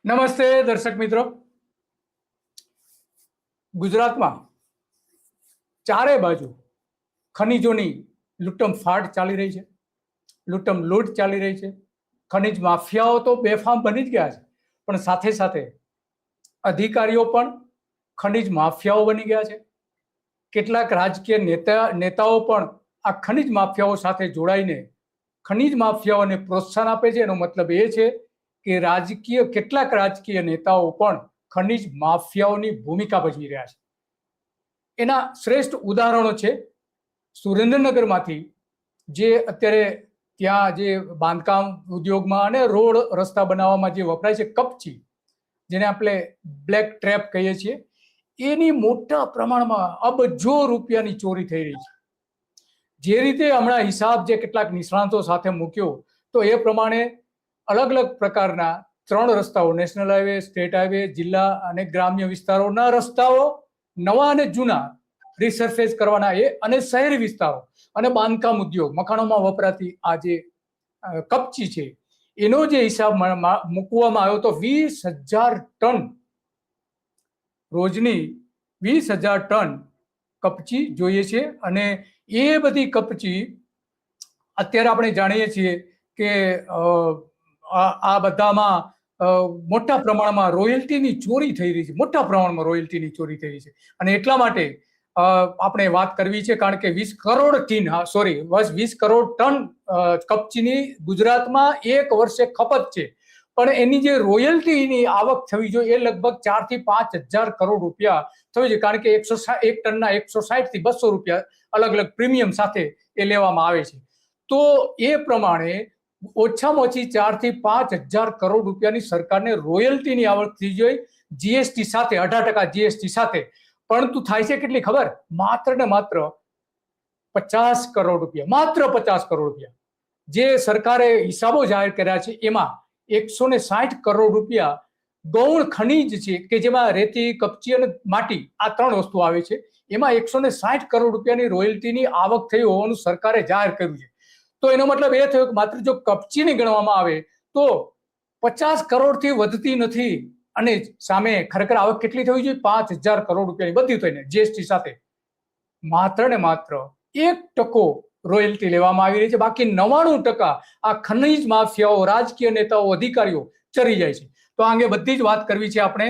નમસ્તે દર્શક મિત્રો. ગુજરાતમાં ચારે બાજુ ખનીજોની લૂંટમ ફાટ ચાલી રહી છે, લૂંટમ લૂંટ ચાલી રહી છે. ખનીજ માફિયાઓ તો બેફામ બની જ ગયા છે, પણ સાથે સાથે અધિકારીઓ પણ ખનીજ માફિયાઓ બની ગયા છે. કેટલાક રાજકીય નેતાઓ પણ આ ખનીજ માફિયાઓ સાથે જોડાઈને ખનીજ માફિયાઓને પ્રોત્સાહન આપે છે. એનો મતલબ એ છે કે કેટલાક રાજકીય નેતાઓ પણ ખનીજ માફિયાઓની ભૂમિકા ભજવી રહ્યા છે. એના શ્રેષ્ઠ ઉદાહરણો છે સુરેન્દ્રનગરમાંથી, જે અત્યારે ત્યાં જે બાંધકામ ઉદ્યોગમાં અને રોડ રસ્તા બનાવવામાં જે વપરાય છે કપચી, જેને આપણે બ્લેક ટ્રેપ કહીએ છીએ, એની મોટા પ્રમાણમાં અબજો રૂપિયાની ચોરી થઈ રહી છે. જે રીતે હમણાં હિસાબ જે કેટલાક નિષ્ણાંતો સાથે મૂક્યો, તો એ પ્રમાણે અલગ અલગ પ્રકારના 3 રસ્તાઓ, નેશનલ હાઈવે, સ્ટેટ હાઈવે, જિલ્લા અને ગ્રામ્ય વિસ્તારોના રસ્તાઓ, નવા અને જૂના રિસર્ફેસ કરવાના એ, અને શહેરી વિસ્તારો અને બાંધકામ ઉદ્યોગ, મકાનોમાં વપરાતી આ જે કપચી છે, એનો જે હિસાબ મૂકવામાં આવ્યો તો 20,000 ટન રોજની 20,000 ટન કપચી જોઈએ છે. અને એ બધી કપચી અત્યારે આપણે જાણીએ છીએ કે આ બધામાં મોટા પ્રમાણમાં રોયલ્ટીની ચોરી થઈ રહી છે, મોટા પ્રમાણમાં રોયલ્ટીની ચોરી થઈ રહી છે. અને એટલા માટે આપણે વાત કરવી છે, કારણ કે 20 કરોડ ટન કપચીની ગુજરાતમાં એક વર્ષે ખપત છે, પણ એની જે રોયલ્ટીની આવક થવી જોઈએ એ લગભગ 4 થી 5,000 કરોડ રૂપિયા થવી જોઈએ, કારણ કે 1 ટનના 160 થી 200 રૂપિયા અલગ અલગ પ્રીમિયમ સાથે એ લેવામાં આવે છે. તો એ પ્રમાણે ઓછામાં ઓછી 4 થી 5,000 કરોડ રૂપિયાની સરકારને રોયલ્ટીની આવક થઈ જોઈએ, જીએસટી સાથે, 18% જીએસટી સાથે. પરંતુ થાય છે કેટલી ખબર? માત્ર ને માત્ર 50 કરોડ રૂપિયા, માત્ર 50 કરોડ રૂપિયા. જે સરકારે હિસાબો જાહેર કર્યા છે એમાં 160 કરોડ રૂપિયા ગૌણ ખનીજ છે, કે જેમાં રેતી, કપચી અને માટી, આ 3 વસ્તુ આવે છે. એમાં 160 કરોડ રૂપિયાની રોયલ્ટીની આવક થઈ હોવાનું સરકારે જાહેર કર્યું છે. તો એનો મતલબ એ થયો કે માત્ર જો કપચીને ગણવામાં આવે તો 50 કરોડથી વધતી નથી, અને સામે ખરેખર આવક કેટલી થવી જોઈએ? 5,000 કરોડ રૂપિયાની બધી થઈને જીએસટી સાથે. માત્ર ને માત્ર 1% રોયલ્ટી લેવામાં આવી રહી છે, બાકી 99% આ ખનીજ માફિયાઓ, રાજકીય નેતાઓ, અધિકારીઓ ચરી જાય છે. તો આ અંગે બધી જ વાત કરવી છે આપણે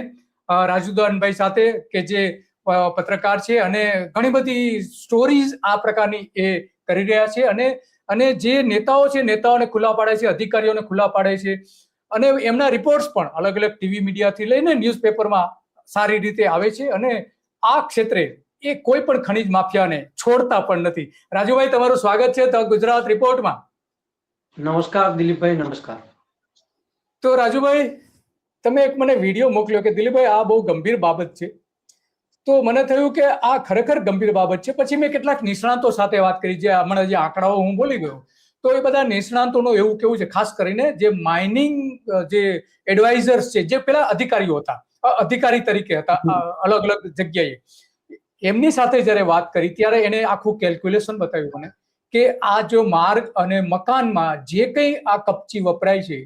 રાજુદાનભાઈ સાથે, કે જે પત્રકાર છે અને ઘણી બધી સ્ટોરીઝ આ પ્રકારની એ કરી રહ્યા છે. અને જે નેતાઓ છે, નેતાઓને ખુલ્લા પાડે છે, અધિકારીઓને ખુલ્લા પાડે છે, અને એમના રિપોર્ટ્સ પણ અલગ અલગ ટીવી મીડિયાથી લઈને ન્યૂઝપેપરમાં સારી રીતે આવે છે. અને આ ક્ષેત્રે એ કોઈ પણ ખનીજ માફિયાને છોડતા પણ નથી. રાજુભાઈ, તમારું સ્વાગત છે ધ ગુજરાત રિપોર્ટમાં. નમસ્કાર દિલીપભાઈ. નમસ્કાર. તો રાજુભાઈ, તમે એક મને વિડીયો મોકલ્યો કે દિલીપભાઈ આ બહુ ગંભીર બાબત છે. તો મને થયું કે આ ખરેખર ગંભીર બાબત છે. પછી મેં કેટલાક નિષ્ણાંતો સાથે વાત કરી, જે હમણાં જે આંકડાઓ હું બોલી ગયો, તો એ બધા નિષ્ણાંતોનું એવું કેવું છે, ખાસ કરીને જે માઇનિંગ જે એડવાઇઝર્સ છે, જે પેલા અધિકારીઓ હતા, અધિકારી તરીકે હતા અલગ અલગ જગ્યાએ, એમની સાથે જ્યારે વાત કરી ત્યારે એને આખું કેલ્ક્યુલેશન બતાવ્યું મને કે આ જો માર્ગ અને મકાનમાં જે કંઈ આ કપચી વપરાય છે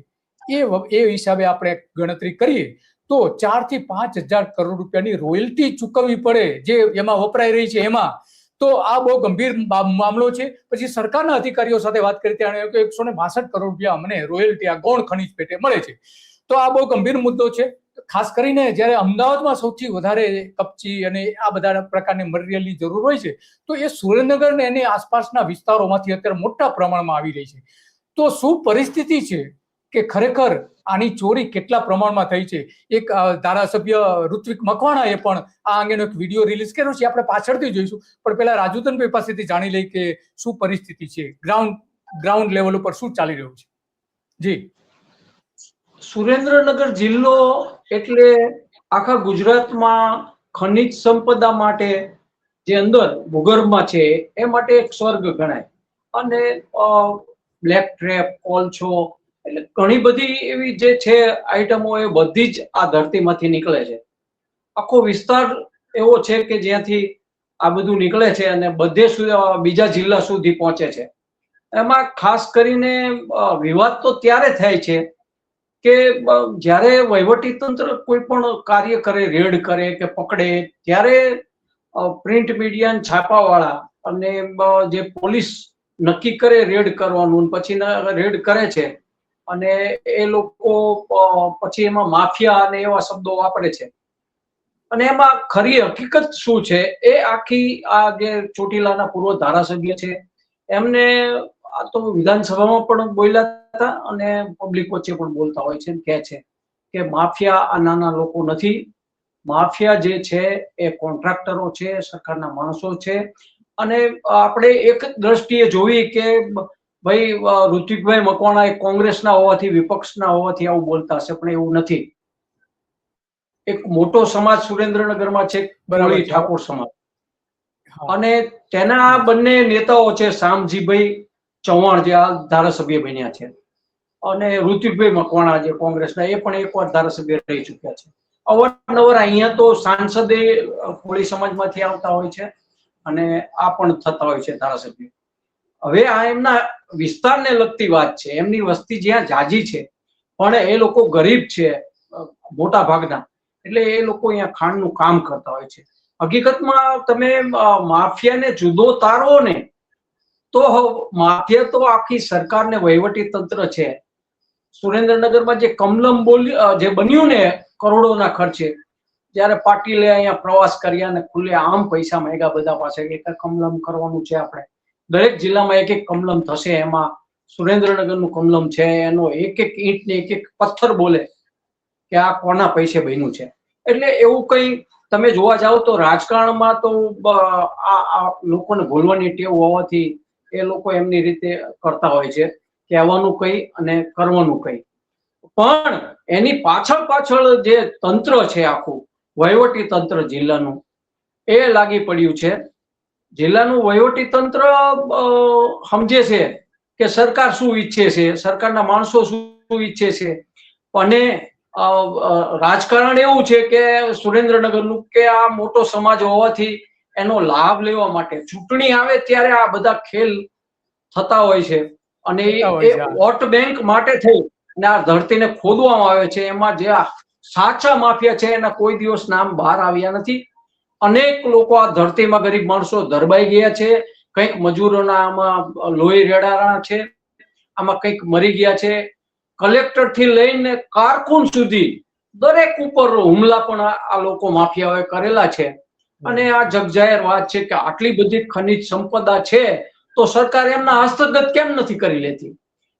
એ હિસાબે આપણે ગણતરી કરીએ તો 4 થી 5,000 કરોડ રૂપિયાની રોયલ્ટી ચૂકવવી પડે, જે એમાં વપરાઈ રહી છે એમાં. તો આ બહુ ગંભીર મામલો છે. પછી સરકારના અધિકારીઓ સાથે વાત કરી ત્યારે 162 કરોડ રૂપિયા અમને રોયલ્ટી આ ગૌણ ખનીજ પેટે મળે છે. તો આ બહુ ગંભીર મુદ્દો છે. ખાસ કરીને જ્યારે અમદાવાદમાં સૌથી વધારે કપચી અને આ બધા પ્રકારની મટીરિયલની જરૂર હોય છે, તો એ સુરેન્દ્રનગર અને એની આસપાસના વિસ્તારોમાંથી અત્યારે મોટા પ્રમાણમાં આવી રહી છે. તો શું પરિસ્થિતિ છે કે ખરેખર આની ચોરી કેટલા પ્રમાણમાં થઈ છે? એક ધારાસભ્ય ઋત્વિક મકવાણાએ પણ આ અંગેનો એક વિડીયો રિલીઝ કર્યો છે, આપણે પાછળથી જોઈશું. પણ પહેલા રાજુતનભાઈ પાસેથી જાણી લઈ કે શું પરિસ્થિતિ છે, ગ્રાઉન્ડ લેવલ ઉપર શું ચાલી રહ્યું છે. જી. સુરેન્દ્રનગર જિલ્લો એટલે આખા ગુજરાતમાં ખનિજ સંપદા માટે જે અંદર ભૂગર્ભમાં છે એ માટે એક સ્વર્ગ ગણાય. અને બ્લેક ટ્રેપ, કોલછો, એટલે ઘણી બધી એવી જે છે આઈટમો, એ બધી જ આ ધરતીમાંથી નીકળે છે. આખો વિસ્તાર એવો છે કે જ્યાંથી આ બધું નીકળે છે અને બધે બીજા જિલ્લા સુધી પહોંચે છે. એમાં ખાસ કરીને વિવાદ તો ત્યારે થાય છે કે જ્યારે વહીવટી તંત્ર કોઈ પણ કાર્ય કરે, રેડ કરે કે પકડે, ત્યારે પ્રિન્ટ મીડિયા છાપાવાળા અને જે પોલીસ નક્કી કરે રેડ કરવાનું, પછી રેડ કરે છે અને એ લોકો પછી એમાં માફિયા અને એવા શબ્દો વાપરે છે. અને એમાં ખરી હકીકત શું છે એ આખી આ જે ચોટીલાના પૂર્વ ધારાસભ્ય છે એમને આ તો વિધાનસભામાં પણ બોલ્યા હતા અને પબ્લિક વચ્ચે પણ બોલતા હોય છે, કહે છે કે માફિયા આ નાના લોકો નથી, માફિયા જે છે એ કોન્ટ્રાક્ટરો છે, સરકારના માણસો છે. અને આપણે એક દ્રષ્ટિએ જોઈ કે ભાઈ ઋત્વિકભાઈ મકવાણા એ કોંગ્રેસના હોવાથી, વિપક્ષના હોવાથી આવું બોલતા હશે, પણ એવું નથી. એક મોટો સમાજ સુરેન્દ્રનગરમાં છે, કોળી ઠાકોર સમાજ, અને તેના બંને નેતાઓ છે શામજીભાઈ ચૌહાણ જે આ ધારાસભ્ય બન્યા છે, અને ઋત્વિકભાઈ મકવાણા જે કોંગ્રેસના, એ પણ એકવાર ધારાસભ્ય રહી ચુક્યા છે. અવારનવાર અહીંયા તો સાંસદે કોળી સમાજમાંથી આવતા હોય છે અને આ પણ થતા હોય છે ધારાસભ્ય. હવે આ એમના વિસ્તારને લગતી વાત છે, એમની વસ્તી જ્યાં જાજી છે, પણ એ લોકો ગરીબ છે મોટા ભાગના, એટલે એ લોકો અહીંયા ખાંડનું કામ કરતા હોય છે. હકીકતમાં તમે માફિયાને જુદો તારો ને તો માફિયા તો આખી સરકારને વહીવટી તંત્ર છે. સુરેન્દ્રનગરમાં જે કમલમ જે બન્યું ને કરોડોના ખર્ચે, જયારે પાટીલે અહીંયા પ્રવાસ કર્યા અને ખુલ્લે આમ પૈસા માંગ્યા બધા પાસે કે કમલમ કરવાનું છે, આપણે દરેક જિલ્લામાં એક એક કમલમ થશે, એમાં સુરેન્દ્રનગરનું કમલમ છે, એનો એક એક ઈંટ ને એક એક પથ્થર બોલે કે આ કોના પૈસે બન્યું છે. એટલે એવું કઈ તમે જોવા જાઓ તો રાજકારણમાં તો આ લોકોને ભૂલવાની ટેવ હોવાથી એ લોકો એમની રીતે કરતા હોય છે, કહેવાનું કઈ અને કરવાનું કઈ. પણ એની પાછળ જે તંત્ર છે આખું વહીવટી તંત્ર જિલ્લાનું, એ લાગી પડ્યું છે. જિલ્લાનું વહીવટી તંત્ર સમજે છે કે સરકાર શું ઈચ્છે છે, સરકારના માણસો શું ઈચ્છે છે, અને રાજકારણ એવું છે કે સુરેન્દ્રનગરનું કે આ મોટો સમાજ હોવાથી એનો લાભ લેવા માટે ચૂંટણી આવે ત્યારે આ બધા ખેલ થતા હોય છે, અને એ વોટ બેંક માટે થઈ અને આ ધરતીને ખોદવામાં આવે છે. એમાં જે સાચા માફિયા છે એના કોઈ દિવસ નામ બહાર આવ્યા નથી. અનેક લોકો આ ધરતીમાં ગરીબ માણસો ધરબાઈ ગયા છે, કંઈક મજૂરોના આમાં લોહી રેડાણા છે, આમાં કંઈક મરી ગયા છે. કલેક્ટર થી લઈને કારકુન સુધી દરેક ઉપર હુમલા પણ આ લોકો માફિયાઓએ કરેલા છે. અને આ જગજાહેર વાત છે કે આટલી બધી ખનિજ સંપદા છે તો સરકાર એમના હસ્તગત કેમ નથી કરી લેતી,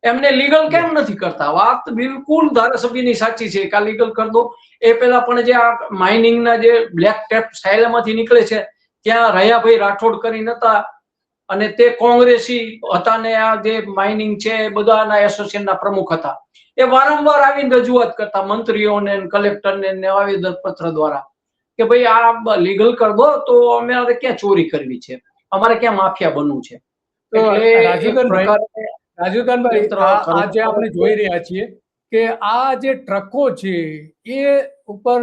એમને લીગલ કેમ નથી કરતા. વાત બિલકુલ ધારાસભ્યની સાચી છે કે આ લીગલ કરી દો. એ પેલા પણ જે આ માઇનિંગના જે બ્લેક ટેપ સાયલામાંથી નીકળે છે ત્યાં રયાભાઈ રાઠોડ કરીને હતા, અને તે કોંગ્રેસી હતા ને આ જે માઇનિંગ છે એ બધાના એસોસિએશનના પ્રમુખ હતા. એ વારંવાર આવીને રજૂઆત કરતા મંત્રીઓને, કલેક્ટરને આવેદન પત્ર દ્વારા કે ભાઈ આ લીગલ કરી દો, તો અમારે ક્યાં ચોરી કરવી છે, અમારે ક્યાં માફિયા બનવું છે. રાજુદાનભાઈ, આજે આપણે જોઈ રહ્યા છીએ કે આ જે ટ્રકો છે એ ઉપર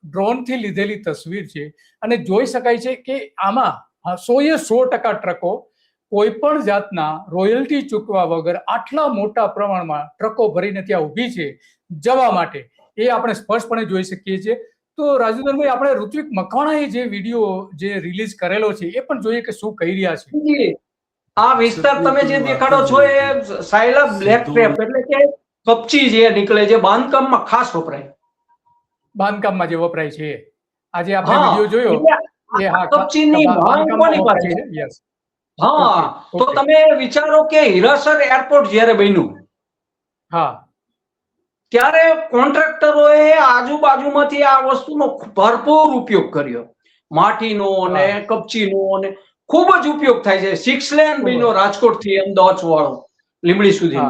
ડ્રોન થી લીધેલી તસવીર છે, અને જોઈ શકાય છે કે આમાં 100% ટ્રકો કોઈ પણ જાતના રોયલ્ટી ચૂકવા વગર આટલા મોટા પ્રમાણમાં ટ્રકો ભરીને ત્યાં ઊભી છે જવા માટે, એ આપણે સ્પષ્ટપણે જોઈ શકીએ છીએ. તો રાજુદાનભાઈ, આપણે ઋત્વિક મકવાણાએ જે વિડીયો જે રિલીઝ કરેલો છે એ પણ જોઈએ કે શું કહી રહ્યા છે. આ વિસ્તાર તમે જે દેખાડો છો એ સાયલા બ્લેક ટેપ એટલે કે કપચી જે નીકળે છે, બાંધકામમાં ખાસ વપરાય, બાંધકામમાં જે વપરાય છે. આજે આપણે વિડીયો જોયો એ કપચીની માંગ કોની પાસે છે. હા, તો તમે વિચારો કે હીરાસર એરપોર્ટ જ્યારે બન્યું, હા, ત્યારે કોન્ટ્રાક્ટરોએ આજુબાજુમાંથી આ વસ્તુનો ભરપૂર ઉપયોગ કર્યો, માટીનો અને કપચીનો, અને ખૂબ જ ઉપયોગ થાય છે. 6 લેન બન્યો રાજકોટ થી અમદાવાદ વાળો લીમડી સુધી,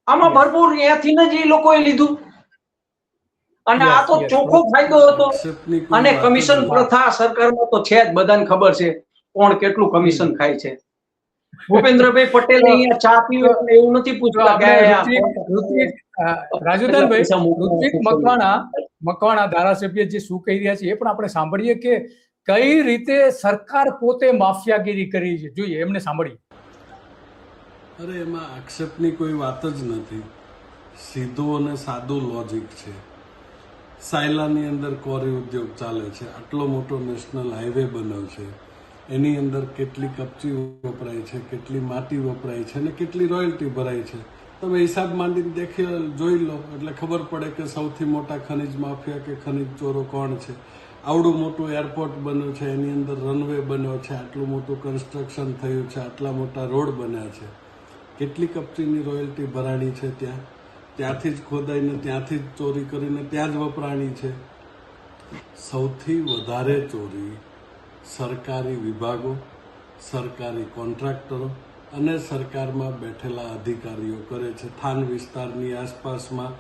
આમાં ભરપૂર ત્યાંથી જ એ લોકોએ લીધું. અને આ તો ચોખ્ખો ફાયદો હતો. અને કમિશન પ્રથા સરકારમાં તો છે જ, બધાને ખબર છે કોણ કેટલું કમિશન ખાય છે. ભૂપેન્દ્રભાઈ પટેલ અહીંયા ચા પીવે એવું નથી પૂછતા કે રાજુદાનભાઈ, ઋત્વિક મકવાણા ધારાસભ્ય જે શું કહી રહ્યા છે એ પણ આપણે સાંભળીએ કે કઈ રીતે સરકાર પોતે માફિયાગીરી કરી છે. જોઈએ, એમને સાંભળીએ. અરે, એમાં આક્ષેપની કોઈ વાત જ નથી. સીધું અને સાદું લોજિક છે. સાયલાની અંદર કોરી ઉદ્યોગ ચાલે છે, આટલો મોટો નેશનલ હાઈવે બન્યો છે, એની અંદર કેટલી કપચી વપરાય છે, કેટલી માટી વપરાય છે અને કેટલી રોયલ્ટી ભરાય છે. તમે હિસાબ માંડીને જોઈ લો એટલે ખબર પડે કે સૌથી મોટા ખનિજ માફિયા કે ખનિજ ચોરો કોણ છે. આવડું મોટું એરપોર્ટ બન્યું છે, એની અંદર રનવે બન્યો છે, આટલું મોટું કન્સ્ટ્રક્શન થયું છે, આટલા મોટા રોડ બન્યા છે, કેટલી કપચીની રોયલ્ટી ભરાણી છે, ત્યાંથી જ ખોદાઈને ત્યાંથી જ ચોરી કરીને ત્યાં જ વપરાણી છે. સૌથી વધારે ચોરી સરકારી વિભાગો, સરકારી કોન્ટ્રાક્ટરો અને સરકારમાં બેઠેલા અધિકારીઓ કરે છે. થાન વિસ્તારની આસપાસમાં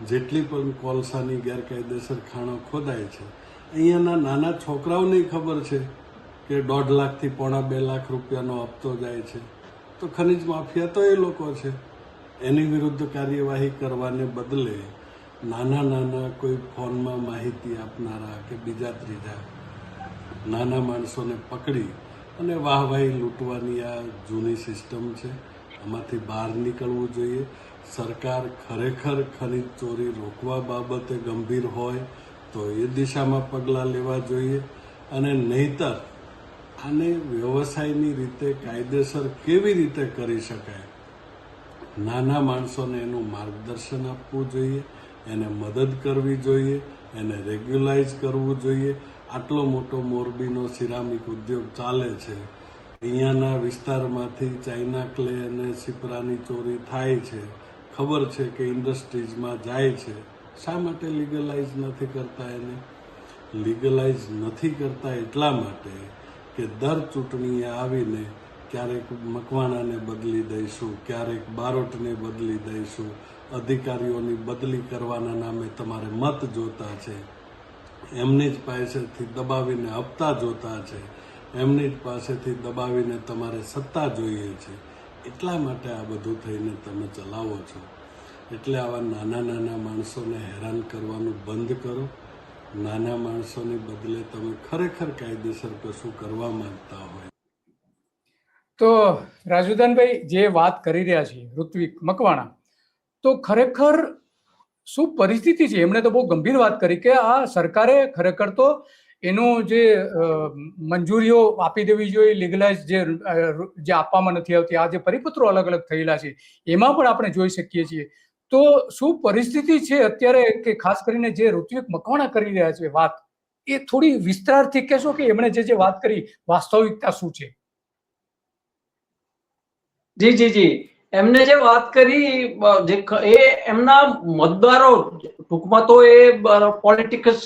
જેટલી પણ કોલસાની ગેરકાયદેસર ખાણો ખોદાય છે, અહીંયાના નાના છોકરાઓને ખબર છે કે 1.5 લાખથી 1.25 લાખ રૂપિયાનો હપ્તો જાય છે. તો ખનિજ માફિયા તો એ લોકો છે. એની વિરુદ્ધ કાર્યવાહી કરવાને બદલે નાના કોઈ ફોનમાં માહિતી આપનારા કે બીજા ત્રીજા નાના માણસોને પકડી અને વાહવાહી લૂંટવાની આ જૂની સિસ્ટમ છે. આમાંથી બહાર નીકળવું જોઈએ. સરકાર ખરેખર ખનિજ ચોરી રોકવા બાબતે ગંભીર હોય તો એ દિશામાં પગલાં લેવા જોઈએ અને નહીતર આને વ્યવસાયની રીતે કાયદેસર કેવી રીતે કરી શકાય, નાના માણસોને એનું માર્ગદર્શન આપવું જોઈએ, એને મદદ કરવી જોઈએ, એને રેગ્યુલાઇઝ કરવું જોઈએ. આટલો મોટો મોરબીનો સિરામિક ઉદ્યોગ ચાલે છે, અહીંયાના વિસ્તારમાંથી ચાઇના ક્લે અને સિપરાની ચોરી થાય છે, ખબર છે કે ઇન્ડસ્ટ્રીઝમાં જાય છે. શા માટે લીગલાઇઝ નથી કરતા? એને લીગલાઇઝ નથી કરતા એટલા માટે કે દર ચૂંટણીએ આવીને ક્યારેક મકવાણાને બદલી દઈશું, ક્યારેક બારોટને બદલી દઈશું, અધિકારીઓની બદલી કરવાના નામે તમારે મત જોતા છે, એમની જ પાસેથી દબાવીને હપ્તા જોતા છે, એમની જ પાસેથી દબાવીને તમારે સત્તા જોઈએ છે. એટલા માટે આ બધું થઈને તમે ચલાવો છો. એટલે આવા નાના માણસોને હેરાન કરવાનું બંધ કરો. નાના માણસોની બદલે તમે ખરેખર કાયદેસર કશું કરવા માંગતા હોય તો રાજુદાનભાઈ જે વાત કરી રહ્યા છે ઋત્વિક મકવાણા, તો ખરેખર શું પરિસ્થિતિ છે? એમણે તો બહુ ગંભીર વાત કરી કે આ સરકારે ખરેખર તો એનું જે મંજૂરીઓ આપી દેવી જોઈએ, લીગલાઇઝ જે આપવામાં નથી આવતી, આ જે પરિપત્રો અલગ અલગ થયેલા છે એમાં પણ આપણે જોઈ શકીએ છીએ. તો શું પરિસ્થિતિ છે અત્યારે કે ખાસ કરીને જે ઋત્વિક મકવાણા કરી રહ્યા છે વાત, એ થોડી વિસ્તારથી કહેશો કે એમણે જે વાત કરી વાસ્તવિકતા શું છે? જી એમને જે વાત કરી એ એમના મતદારો, ટૂંકમાં તો એ પોલિટિકલ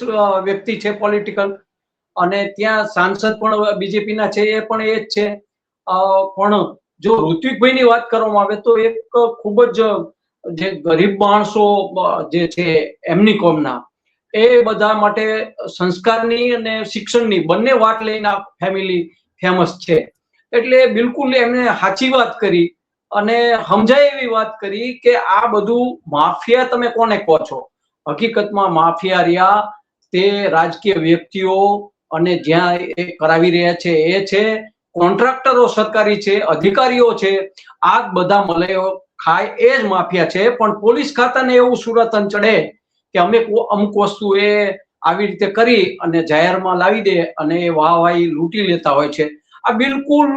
વ્યક્તિ છે, પોલિટિકલ, અને ત્યાં સાંસદ પણ બીજેપીના છે, એ પણ એ જ છે. પણ જો ઋત્વિકભાઈની વાત કરવામાં આવે તો એક ખૂબ જ જે ગરીબ માણસો જે છે એમની કોમના, એ બધા માટે સંસ્કારની અને શિક્ષણની બંને વાત લઈને આ ફેમિલી ફેમસ છે. એટલે બિલકુલ એમને સાચી વાત કરી અને સમજાય એવી વાત કરી કે આ બધું માફિયા તમે કોને કહો છો? હકીકતમાં માફિયા રહ્યા તે રાજકીય વ્યક્તિઓ અને જ્યાં એ કરાવી રહ્યા છે એ છે કોન્ટ્રાક્ટરો, સરકારી છે, અધિકારીઓ છે. આ બધા મલયો ખાય એ જ માફિયા છે. પણ પોલીસ ખાતાને એવું સુરતન ચડે કે અમે અમુક વસ્તુ એ આવી રીતે કરી અને જાહેરમાં લાવી દે અને એ વાહવાહી લૂંટી લેતા હોય છે. આ બિલકુલ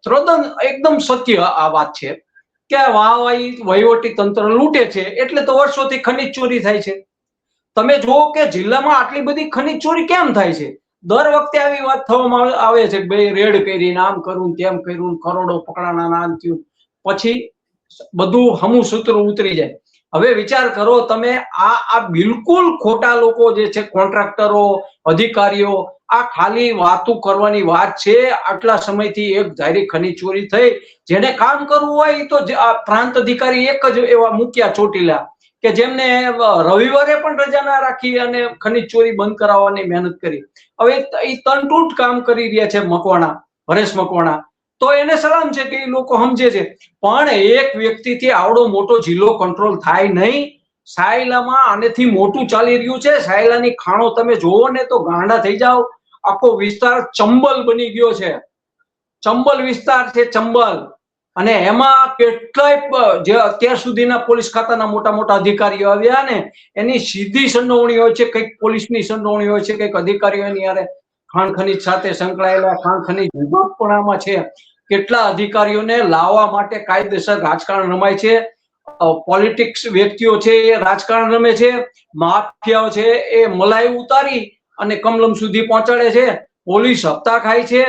તદ્દન એકદમ સત્ય આ વાત છે કે વાહવાહી વહીવટી તંત્ર લૂંટે છે એટલે તો વર્ષોથી ખનીજ ચોરી થાય છે. તમે જુઓ કે જિલ્લામાં આટલી બધી ખનીજ ચોરી કેમ થાય છે? દર વખતે આવી વાત થવામાં આવે છે કે ભાઈ રેડ કરી, આમ કરું તેમ કર્યું, કરોડો પકડાના, નામ થયું, પછી બધું હમું સૂત્ર ઉતરી જાય. હવે વિચાર કરો તમે, આ બિલકુલ ખોટા લોકો જે છે, કોન્ટ્રાક્ટરો, અધિકારીઓ, આ ખાલી વાતો કરવાની વાત છે. આટલા સમયથી એક ધારી ખનીજ ચોરી થઈ, જેને કામ કરવું હોય તો પ્રાંત અધિકારી એક જ એવા મૂક્યા ચોટીલા કે જેમને રવિવારે પણ રજા ના રાખી અને ખનીજ ચોરી બંધ કરાવવાની મહેનત કરી. હવે એ તનટૂટ કામ કરી રહ્યા છે મકવાણા, હરેશ મકવાણા. તો એને સલામ છે કે એ લોકો સમજે છે. પણ એક વ્યક્તિથી આવડો મોટો જિલ્લો કંટ્રોલ થાય નહીં. સાયલામાં આનેથી મોટું ચાલી રહ્યું છે. સાયલાની ખાણો તમે જોવો ને તો ગાંડા થઈ જાઓ. આખો વિસ્તાર ચંબલ બની ગયો છે. ચંબલ વિસ્તાર છે, ચંબલ. અને એમાં કેટલાય જે અત્યાર સુધીના પોલીસ ખાતાના મોટા મોટા અધિકારીઓ આવ્યા ને એની સીધી સંડોવણી હોય છે, કંઈક પોલીસની સંડોવણી હોય છે, કંઈક અધિકારીઓની યારે ખાણ ખનીજ સાથે સંકળાયેલા ખાણ ખનીજ વિભાગ પણ આમાં છે. કેટલા અધિકારીઓને લાવવા માટે કાયદેસર રાજકારણ રમાય છે, પોલિટિક્સ વ્યક્તિઓ છે એ રાજકારણ રમે છે, માફિયાઓ છે એ મલાઈ ઉતારી અને કમલમ સુધી પહોંચાડે છે, પોલીસ હપ્તા ખાય છે,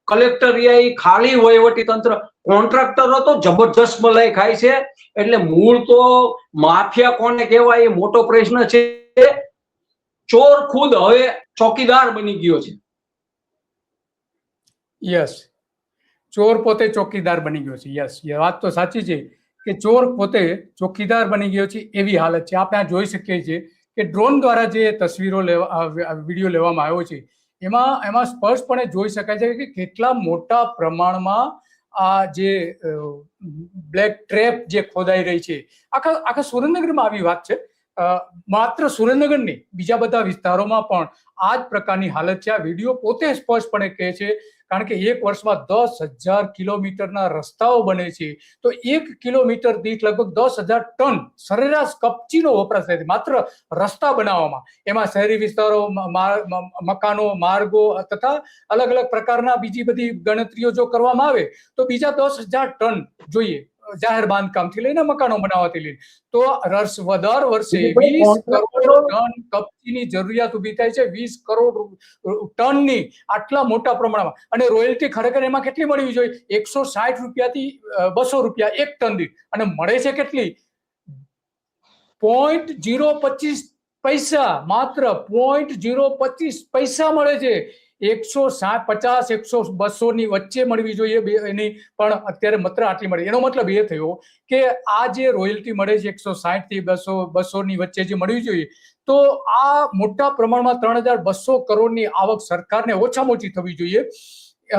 કલેક્ટર ખાલી વહીવટી તંત્ર, કોન્ટ્રાક્ટરો તો જબરજસ્ત મલાઈ ખાય છે. એટલે મૂળ તો માફિયા કોને કહેવાય એ મોટો પ્રશ્ન છે. ચોર ખુદ હવે ચોકીદાર બની ગયો છે. યસ, ચોર પોતે ચોકીદાર બની ગયો છે. યસ, એ વાત તો સાચી છે કે ચોર પોતે ચોકીદાર બની ગયો છે, એવી હાલત છે. આપણે આ જોઈ શકીએ છીએ કે ડ્રોન દ્વારા જે તસવીરો વિડીયો લેવામાં આવ્યો છે એમાં સ્પષ્ટપણે જોઈ શકાય છે કે કેટલા મોટા પ્રમાણમાં આ જે બ્લેક ટ્રેપ જે ખોદાઈ રહી છે. આખા સુરેન્દ્રનગરમાં આવી વાત છે. માત્ર સુરેન્દ્રનગર નહીં, બીજા બધા વિસ્તારોમાં પણ આ જ પ્રકારની હાલત છે. આ વિડીયો પોતે સ્પષ્ટપણે કહે છે, કારણ કે એક વર્ષમાં 10,000 કિલોમીટરના રસ્તાઓ બને છે, તો 1 કિલોમીટર દીઠ લગભગ 10,000 ટન સરેરાશ કપચીનો વપરાશ થાય છે માત્ર રસ્તા બનાવવામાં. એમાં શહેરી વિસ્તારો, મકાનો, માર્ગો તથા અલગ અલગ પ્રકારના બીજી બધી ગણતરીઓ જો કરવામાં આવે તો બીજા 10,000 ટન જોઈએ, જાહેર બાંધકામથી લઈને મકાનો બનાવવાથી લઈને. તો દર વર્ષે 20 કરોડ ટન કપચીની જરૂરિયાત ઉભી થાય છે. 20 કરોડ ટનની આટલા મોટા પ્રમાણમાં. અને રોયલ્ટી ખરેખર એમાં કેટલી મળવી જોઈએ? 160 રૂપિયાથી 200 રૂપિયા એક ટન દીઠ. અને મળે છે કેટલી? 0.025 પૈસા, માત્ર 0.025 પૈસા મળે છે. 150, 100, 200 ની વચ્ચે મળવી જોઈએ એની, પણ અત્યારે માત્ર આટલી મળે. એનો મતલબ એ થયો કે આ જે રોયલ્ટી મળે છે 160 થી 200 ની વચ્ચે જે મળવી જોઈએ, તો આ મોટા પ્રમાણમાં 3,200 કરોડની આવક સરકારને ઓછામાં ઓછી થવી જોઈએ.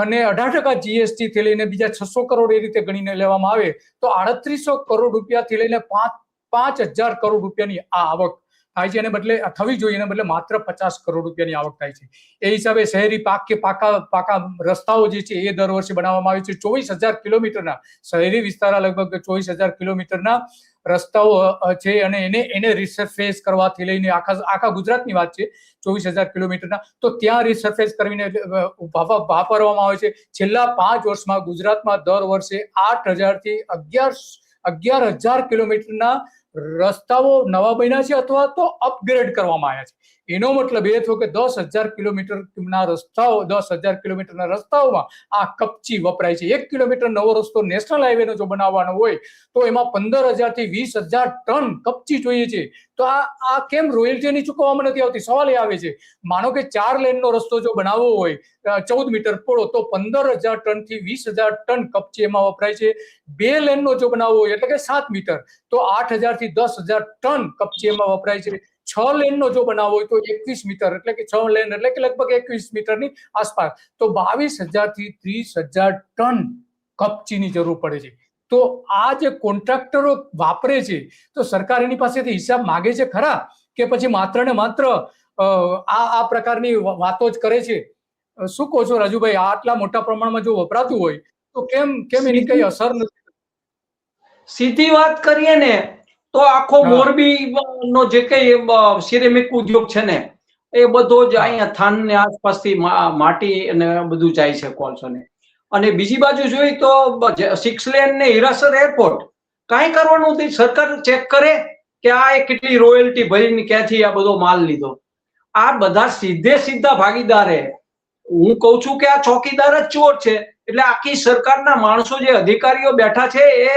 અને 18% જીએસટી થી લઈને બીજા 600 કરોડ એ રીતે ગણીને લેવામાં આવે તો 3800 કરોડ રૂપિયાથી લઈને 5,000 કરોડ રૂપિયાની આ આવક થાય છે. એને બદલે થવી જોઈએ, એને બદલે માત્ર 50 કરોડ રૂપિયાની આવક થાય છે. એ હિસાબે શહેરી પાકા રસ્તાઓ જે છે એ દર વર્ષે બનાવવામાં આવે છે. 24,000 કિલોમીટરના શહેરી વિસ્તારના લગભગ 24,000 કિલોમીટરના રસ્તાઓ છે, અને એને રિસર્ફેસ કરવાથી લઈને આખા ગુજરાતની વાત છે, 24,000 કિલોમીટરના. તો ત્યાં રિસર્ફેસ કરીને વાપરવામાં આવે છે. છેલ્લા 5 વર્ષમાં ગુજરાતમાં દર વર્ષે 8,000 થી 11,000 કિલોમીટરના રસ્તાઓ નવા બન્યા છે અથવા તો અપગ્રેડ કરવામાં આવ્યા છે. એનો મતલબ એ થયો કે 10,000 કિલોમીટરના રસ્તાઓ, 10,000 કિલોમીટરના રસ્તાઓમાં આ કપચી વપરાય છે. 1 કિલોમીટર નવો રસ્તો નેશનલ હાઈવેનો જો બનાવવાનો હોય તો એમાં 15,000 થી 20,000 ટન કપચી જોઈએ છે. તો આ કેમ રોયલ્ટીની ચૂકવવામાં નથી આવતી? સવાલ એ આવે છે. માનો કે 4 લેનનો રસ્તો જો બનાવવો હોય 14 મીટર પહોળો, તો 15,000 ટન થી 20,000 ટન કપચી એમાં વપરાય છે. 2 લેનનો જો બનાવવો હોય એટલે કે 7 મીટર, તો 8,000 થી 10,000 ટન કપચી એમાં વપરાય છે. 6 લેનનો જો બનાવવો હોય તો 21 મીટર, એટલે કે 6 લેન એટલે કે લગભગ 21 મીટરની આસપાસ, તો 22,000 થી 30,000 ટન કપચીની જરૂર પડે છે. તો આ જે કોન્ટ્રાક્ટરો વાપરે છે, તો સરકાર એની પાસેથી હિસાબ માગે છે ખરા, કે પછી માત્ર ને માત્ર આ પ્રકારની વાતો જ કરે છે? શું કહો છો રાજુભાઈ? આટલા મોટા પ્રમાણમાં જો વપરાતું હોય તો કેમ એની કઈ અસર નથી? સીધી વાત કરીએ ને તો આખો મોરબી નો જે કઈ સિરેમિક ઉદ્યોગ છે ને એ બધો જ અહીંયા થાન ને આસપાસથી માટી અને બધું જાય છે, કોલસો ને. અને બીજી બાજુ જોઈએ તો 6 લેન ને હીરાસર એરપોર્ટ, કાંઈ કરવાનું નથી. સરકાર ચેક કરે કે આ કેટલી રોયલ્ટી ભરીને ક્યાંથી આ બધો માલ લીધો. આ બધા સીધા ભાગીદાર. હું કઉ છું કે આ ચોકીદાર જ ચોર છે. એટલે આખી સરકારના માણસો જે અધિકારીઓ બેઠા છે એ,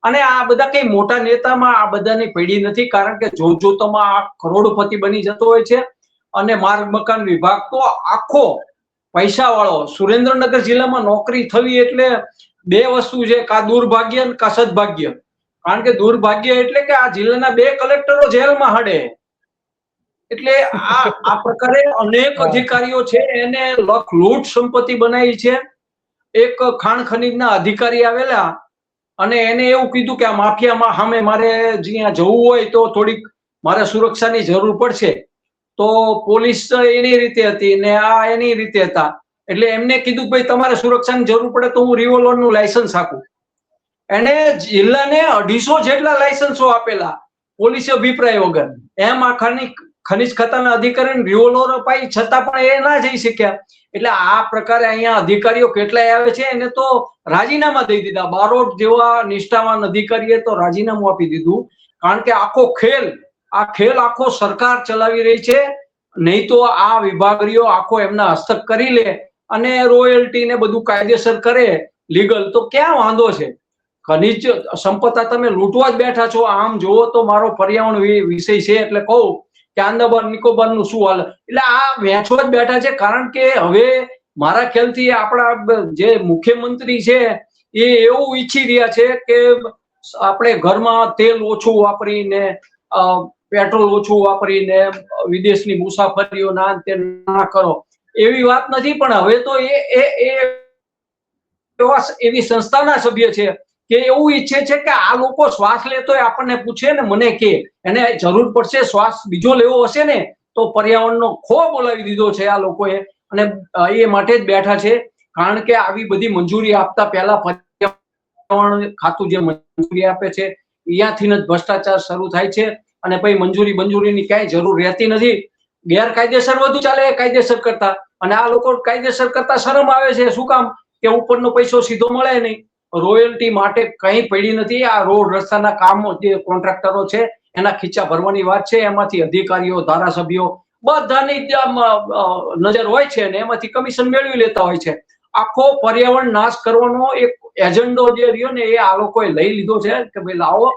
અને આ બધા કઈ મોટા નેતામાં આ બધાની પડી નથી, કારણ કે જોતમાં આ કરોડપતિ બની જતો હોય છે. અને માર્ગ મકાન વિભાગ તો આખો પૈસા વાળો. સુરેન્દ્રનગર જિલ્લામાં નોકરી થવી એટલે 2 વસ્તુ છે, કા દુર્ભાગ્ય કા સદભાગ્ય. કારણ કે દુર્ભાગ્ય એટલે કે આ જિલ્લાના 2 કલેક્ટરો જેલમાં હડે. એટલે આ પ્રકારે અનેક અધિકારીઓ છે એને લૂંટ સંપત્તિ બનાવી છે. એક ખાણ ખનીજના અધિકારી આવેલા અને એને એવું કીધું કે આ માફિયામાં સામે મારે જ્યાં જવું હોય તો થોડીક મારે સુરક્ષાની જરૂર પડશે. તો પોલીસ એની રીતે હતી ને આ એની રીતે હતા. એટલે એમને કીધું ભાઈ તમારે સુરક્ષાની જરૂર પડે તો હું રિવોલ્વરનું લાયસન્સ આપું. એને જિલ્લાને 250 જેટલા લાયસન્સો આપેલા પોલીસે અભિપ્રાય વગર. એમ આ ખનિજ ખાતાના અધિકારીને રિવોલ્વર અપાઈ છતાં પણ એ ના જઈ શક્યા. એટલે આ પ્રકારે અહીંયા અધિકારીઓ કેટલાય આવે છે એને તો રાજીનામા દઈ દીધા. બારોટ જેવા નિષ્ઠાવાન અધિકારીએ તો રાજીનામું આપી દીધું. કારણ કે આ ખેલ આખો સરકાર ચલાવી રહી છે. નહીં તો આ વિભાગીઓ આખો એમના હસ્તક કરી લે અને રોયલ્ટી ને બધું કાયદેસર કરે લીગલ, તો ક્યાં વાંધો છે? ખનિજ સંપદા તમે લૂંટવા જ બેઠા છો. આમ જોવો તો મારો પર્યાવરણ વિષય છે એટલે કહું કે આંદામાન નિકોબાર નું શું હાલ, એટલે આ વેચવા જ બેઠા છે. કારણ કે હવે મારા ખ્યાલથી આપણા જે મુખ્યમંત્રી છે એ એવું ઈચ્છી રહ્યા છે કે આપણે ઘરમાં તેલ ઓછું વાપરીને, પેટ્રોલ ઓછું વાપરીને વિદેશની મુસાફરીઓ ના કરો, એવી વાત નથી. પણ હવે તો એવી સંસ્થાના સભ્ય છે કે એવું ઈચ્છે છે કે આ લોકો શ્વાસ લેતો આપણને પૂછે ને મને કે એને જરૂર પડશે શ્વાસ બીજો લેવો હશે ને તો પર્યાવરણનો ખો બોલાવી દીધો છે આ લોકોએ. અને એ માટે જ બેઠા છે. કારણ કે આવી બધી મંજૂરી આપતા પહેલા પર્યાવરણ ખાતું જે મંજૂરી આપે છે અહીંયાથી જ ભ્રષ્ટાચાર શરૂ થાય છે. અને પછી મંજૂરીની કઈ જરૂર રહેતી નથી. ગેરકાયદેસર વધુ ચાલે કાયદેસર કરતા, અને આ લોકો કાયદેસર કરતા શરમ આવે છે. શું કામ? કે ઉપરનો પૈસો સીધો મળે નહીં. રોયલ્ટી માટે કઈ પડી નથી. આ રોડ રસ્તાના કામ જે કોન્ટ્રાક્ટરો છે એના ખીચા ભરવાની વાત છે. એમાંથી અધિકારીઓ, ધારાસભ્યો બધાની નજર હોય છે અને એમાંથી કમિશન મેળવી લેતા હોય છે. આખો પર્યાવરણ નાશ કરવાનો એક એજન્ડો જે રહ્યો ને એ આ લોકોએ લઈ લીધો છે કે ભાઈ લાવો,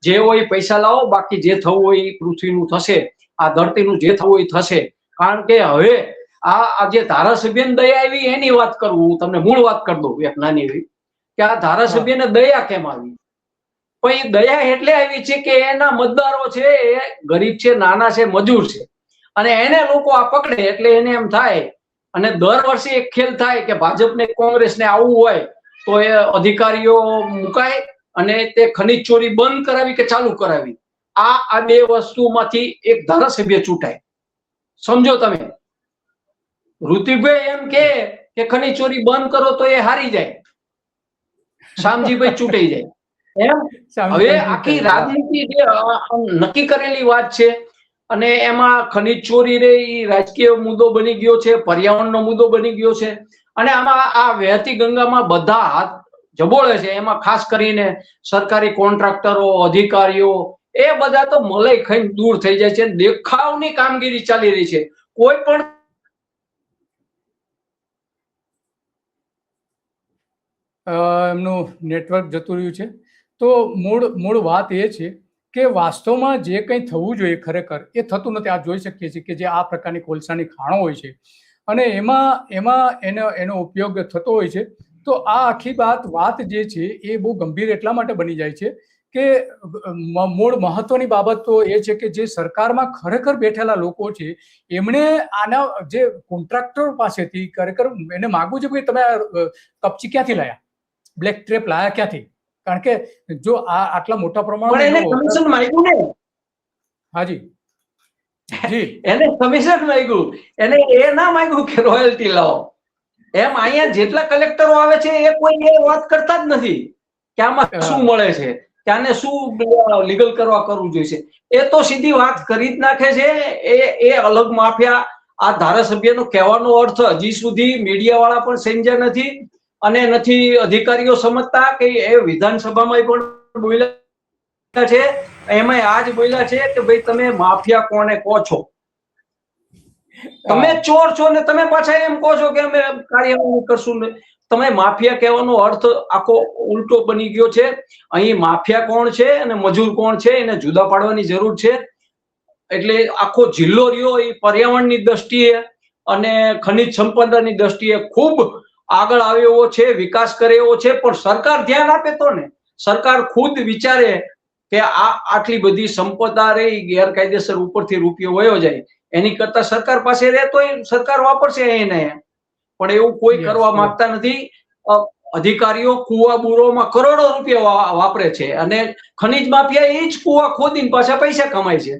જે હોય પૈસા લાવો, બાકી જે થવું હોય એ પૃથ્વીનું થશે, આ ધરતીનું જે થવું હોય થશે. કારણ કે હવે આ જે ધારાસભ્યને દયા આવી એની વાત કરું, હું તમને મૂળ વાત કરી દઉં એક નાની એવી, કે આ ધારાસભ્યને દયા કેમ આવી? પણ એ દયા એટલે આવી છે કે એના મતદારો છે એ ગરીબ છે, નાના છે, મજૂર છે, અને એને લોકો આ પકડે એટલે એને એમ થાય. અને દર વર્ષે એક ખેલ થાય કે ભાજપને કોંગ્રેસને આવવું હોય તો એ અધિકારીઓ મુકાય અને તે ખનીજ ચોરી બંધ કરાવી કે ચાલુ કરાવી, આ બે વસ્તુમાંથી એક ધારાસભ્ય ચૂંટાય. સમજો તમે, ઋતિકભાઈ એમ કે ખનીજ ચોરી બંધ કરો તો એ હારી જાય, શામજીભાઈ ચૂંટાઈ જાય. એમ હવે આખી રાજનીતિ જે નક્કી કરેલી વાત છે અને એમાં ખનીજ ચોરી રે એ રાજકીય મુદ્દો બની ગયો છે, પર્યાવરણનો મુદ્દો બની ગયો છે. અને આમાં આ વહેતી ગંગામાં બધા હાથ જબોળે છે. એમાં ખાસ કરીને સરકારી કોન્ટ્રાક્ટરો, અધિકારીઓ એ બધા તો મલાઈ ખાઈને દૂર થઈ જાય છે. દેખાવની કામગીરી ચાલી રહી છે. કોઈ પણ એમનું નેટવર્ક જતું રહ્યું છે. તો મૂળ વાત એ છે કે વાસ્તવમાં જે કંઈ થવું જોઈએ ખરેખર એ થતું નથી. આ જોઈ શકીએ છીએ કે જે આ પ્રકારની કોલસાની ખાણો હોય છે અને એમાં એનો ઉપયોગ થતો હોય છે. તો આ આખી વાત જે છે એ બહુ ગંભીર એટલા માટે બની જાય છે કે મૂળ મહત્વની બાબત તો એ છે કે જે સરકારમાં ખરેખર બેઠેલા લોકો છે એમણે આના જે કોન્ટ્રાક્ટર પાસેથી ખરેખર એને માગવું છે કે તમે કપચી ક્યાંથી લાયા, બ્લેક ટ્રેપ લાયા ક્યાંથી? કારણ કે જો આ આટલા મોટા પ્રમાણમાં કમિશન માંગ્યું ને, હાજી જી એને કમિશન માંગ્યું, એને એ ના માંગ્યું કે રોયલ્ટી લાવો. એમ અહીંયા જેટલા કલેક્ટરો આવે છે એ કોઈ એ વાત કરતા જ નથી કે આમાં શું મળે છે, કે આને શું લીગલ કરવું જોઈએ. એ તો સીધી વાત કરી જ નાખે છે. એ અલગ માફિયા. આ ધારાસભ્યનો કહેવાનો અર્થ હજી સુધી મીડિયા વાળા પણ સમજ્યા નથી અને નથી અધિકારીઓ સમજતા કે એ વિધાનસભામાં પણ બોલ્યા છે. એમાં આજ બોલ્યા છે કે ભાઈ તમે માફિયા કોને કહો છો? તમે ચોર છો ને તમે પાછા એમ કહો છો કે અમે કાર્યવાહી કરશું. તમે માફિયા કહેવાનો અર્થ આખો ઉલટો બની ગયો છે. અહીં માફિયા કોણ છે અને મજૂર કોણ છે એને જુદા પાડવાની જરૂર છે. એટલે આખો જિલ્લો રહ્યો એ પર્યાવરણની દ્રષ્ટિએ અને ખનિજ સંપદાની દ્રષ્ટિએ ખૂબ આગળ આવ્યો છે, વિકાસ કરે એવો છે. પણ સરકાર ધ્યાન આપે તો ને, સરકાર ખુદ વિચારે કે આટલી બધી સંપદા રહી ગેરકાયદેસર ઉપરથી રૂપિયો વયો જાય, એની કરતા સરકાર પાસે રહે તો એ સરકાર વાપરશે એને. પણ એવું કોઈ કરવા માંગતા નથી. અધિકારીઓ કુવા બુરોમાં કરોડો રૂપિયા વાપરે છે અને ખનીજ માફિયા એ જ કુવા ખોદીને પાછા પૈસા કમાય છે.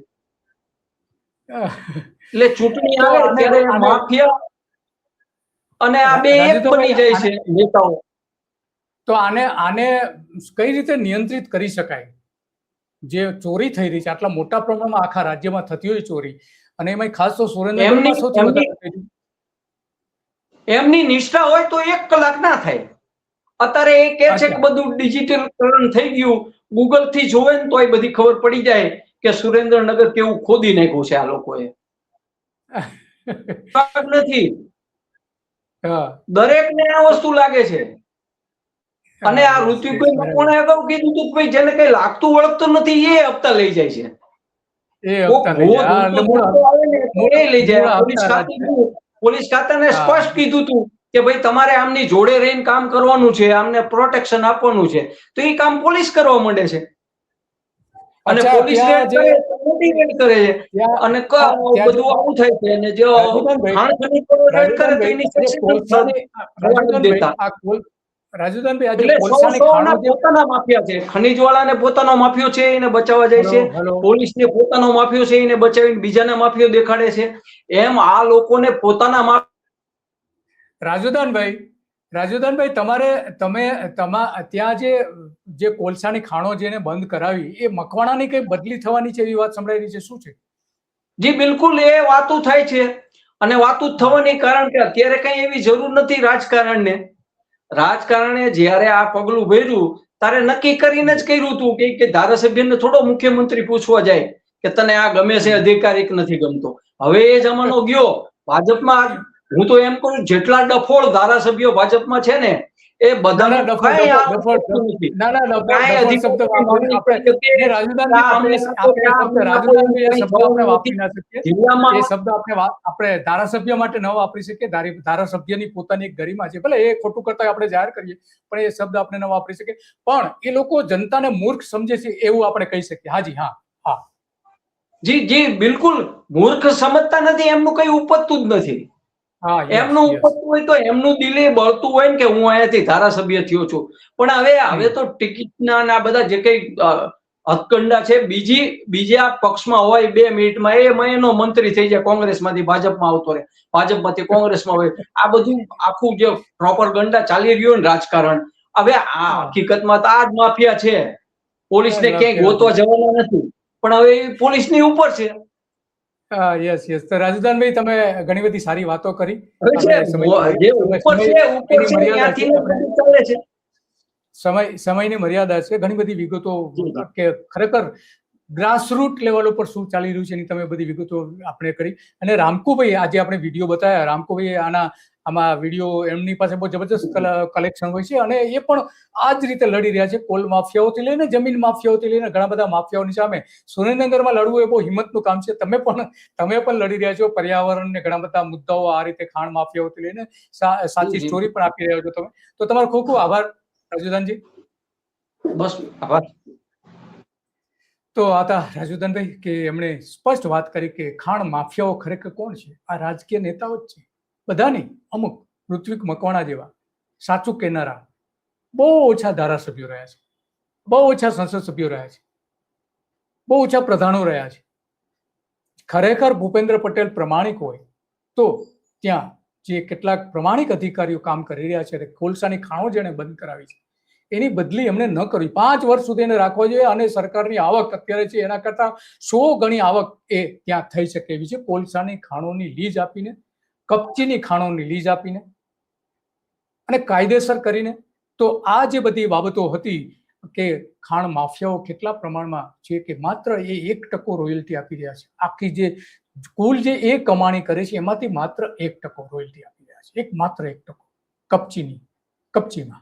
એટલે ચૂંટણી આવે ત્યારે માફિયા અને આ બે એક બની જાય છે નેતાઓ. તો આને કઈ રીતે નિયંત્રિત કરી શકાય? જે ચોરી થઈ રહી છે આટલા મોટા પ્રમાણમાં આખા રાજ્યમાં થતી હોય ચોરી, અને એમાં ખાસ તો સુરેન્દ્રનગરમાં સૌથી વધારે એમની નિષ્ઠા હોય તો 1 કલાક ના થાય. અત્યારે એ કે છે કે બધું ડિજિટલકરણ થઈ ગયું, ગૂગલ થી જોવે ને તોય બધી ખબર પડી જાય કે સુરેન્દ્રનગર કેવું ખોદી નાખ્યું છે આ લોકોએ. નથી, દરેકને આ વસ્તુ લાગે છે. અને આ ઋત્વિકભાઈ મકવાણાએ અગાઉ કીધું હતું કે ભાઈ જેને કઈ લાગતું વળગતું નથી એ હપ્તા લઈ જાય છે. પોલીસ ખાતાને સ્પષ્ટ કીધું હતું કે ભાઈ તમારે આમની જોડે રહીને કામ કરવાનું છે, આમને પ્રોટેક્શન આપવાનું છે, તો એ કામ પોલીસ કરવા માંડે છે. અને પોલીસ રેડ કરે કરે છે અને બધું આવું થાય છે. અને જો ખાણ ખનીજ રેડ કરે તો એની પોતાના માફિયા છે, ખનીજ વાળાને પોતાનો માફિયો છે એને બચાવવા જાય છે, પોલીસને પોતાનો માફિયો છે એને બચાવીને બીજાના માફિયો દેખાડે છે. એમ આ લોકોને પોતાના રાજુદાનભાઈ તમે ત્યાં જે કોલસાની ખાણો જેને બંધ કરાવી એ મકવાણાની કઈ બદલી થવાની છે એવી વાત સંભળાઈ રહી છે, શું છે? જી બિલકુલ, એ વાતું થાય છે. અને વાતું થવાની કારણ કે અત્યારે કઈ એવી જરૂર નથી રાજકારણે જ્યારે આ પગલું ભર્યું ત્યારે નક્કી કરીને જ કર્યું હતું કે ધારાસભ્યને થોડો મુખ્યમંત્રી પૂછવા જાય કે તને આ ગમે છે અધિકારી નથી ગમતો. હવે એ જમાનો ગયો. ભાજપમાં હું તો એમ કહું જેટલા ડફોળ ધારાસભ્યો ભાજપમાં છે ને એ બધા ધારાસભ્ય માટે ન વાપરી શકીએ. ધારાસભ્યની પોતાની એક ગરિમા છે, ભલે એ ખોટું કરતા આપણે જાહેર કરીએ પણ એ શબ્દ આપણે ન વાપરી શકીએ. પણ એ લોકો જનતાને મૂર્ખ સમજે છે એવું આપણે કહી શકીએ. હાજી, હા, જી જી બિલકુલ, મૂર્ખ સમજતા નથી, એમનું કઈ ઉપજતું જ નથી. એમનું ઉપજતું હોય તો એમનું દિલે બળતું હોય ને કે હું અહીંયાથી ધારાસભ્ય થયો છું. પણ હવે તો ટિકિટના આ બધા જે કઈ હથકંડા છે, બીજા પક્ષમાં હોય 2 મિનિટમાં એનો મંત્રી થઈ જાય, કોંગ્રેસમાંથી ભાજપમાં આવતો રહે, ભાજપમાંથી કોંગ્રેસમાં હોય. આ બધું આખું જે પ્રોપરગંડા ચાલી રહ્યું ને રાજકારણ, હવે આ હકીકતમાં તો આ જ માફિયા છે. પોલીસને ક્યાંય ગોતવા જવાના નથી, પણ હવે પોલીસની ઉપર છે. યસ. તો રાજુદાનભાઈ તમે ઘણી બધી સારી વાતો કરી. સમયની મર્યાદા છે. ઘણી બધી વિગતો કે ખરેખર ગ્રાસરૂટ લેવલ ઉપર શું ચાલી રહ્યું છે એની તમે બધી વિગતો આપણે કરી. અને રામકુભાઈ આજે આપણે વિડીયો બતાવ્યા, રામકુભાઈ આમાં વિડીયો એમની પાસે બહુ જબરજસ્ત કલેક્શન હોય છે અને એ પણ આ જ રીતે લડી રહ્યા છે. કોલ માફિયાઓથી લઈને જમીન માફિયાઓથી લઈને ઘણા બધા માફિયાઓની સામે સુરેન્દ્રનગરમાં લડવું એ બહુ હિંમતનું કામ છે. તમે પણ લડી રહ્યા છો પર્યાવરણને ઘણા બધા મુદ્દાઓ આ રીતે ખાણ માફિયાઓથી લઈને સાચી સ્ટોરી પણ આપી રહ્યા છો તમે. તો તમારો ખૂબ ખૂબ આભાર રાજુદાનજી. બસ આભાર. તો આતા રાજુદાનભાઈ કે એમણે સ્પષ્ટ વાત કરી કે ખાણ માફિયાઓ ખરેખર કોણ છે? આ રાજકીય નેતાઓ જ છે, બધા નહીં, અમુક ઋત્વિક મકવાણા જેવા સાચું કહેનારા બહુ ઓછા ધારાસભ્યો રહ્યા છે, બહુ ઓછા સંસદ સભ્યો રહ્યા છે, બહુ ઓછા પ્રધાનો રહ્યા છે. ખરેખર ભૂપેન્દ્ર પટેલ પ્રમાણિક હોય તો ત્યાં જે કેટલાક પ્રમાણિક અધિકારીઓ કામ કરી રહ્યા છે, કોલસાની ખાણો જેને બંધ કરાવી છે એની બદલી એમણે ન કરવી. 5 વર્ષ સુધી એને રાખવા જોઈએ અને સરકારની આવક અત્યારે છે એના કરતા 100 ગણી આવક એ ત્યાં થઈ શકે એવી છે. કોલસાની ખાણોની લીઝ આપીને, કપચીની ખાણોની લીઝ આપીને અને કાયદેસર કરીને. તો આ જે બધી બાબતો હતી કે ખાણ માફિયાઓ કેટલા પ્રમાણમાં છે કે માત્ર એ 1% રોયલ્ટી આપી રહ્યા છે. આખી જે કુલ જે એ કમાણી કરે છે એમાંથી માત્ર 1% રોયલ્ટી આપી રહ્યા છે. માત્ર 1% કપચીમાં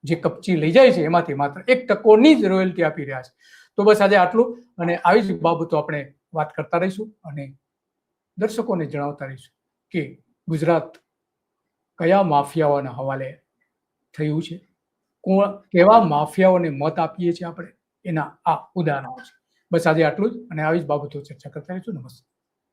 જે કપચી લઈ જાય છે એમાંથી માત્ર 1%ની જ રોયલ્ટી આપી રહ્યા છે. તો બસ આજે આટલું, અને આવી જ બાબતો આપણે વાત કરતા રહીશું અને દર્શકોને જણાવતા રહીશું કે ગુજરાત કયા માફિયાઓના હવાલે થયું છે, કેવા માફિયાઓને મત આપીએ છીએ આપણે, એના આ ઉદાહરણો છે. બસ આજે આટલું જ, અને આવી જ બાબતો ચર્ચા કરતા રહીશું. નમસ્તે.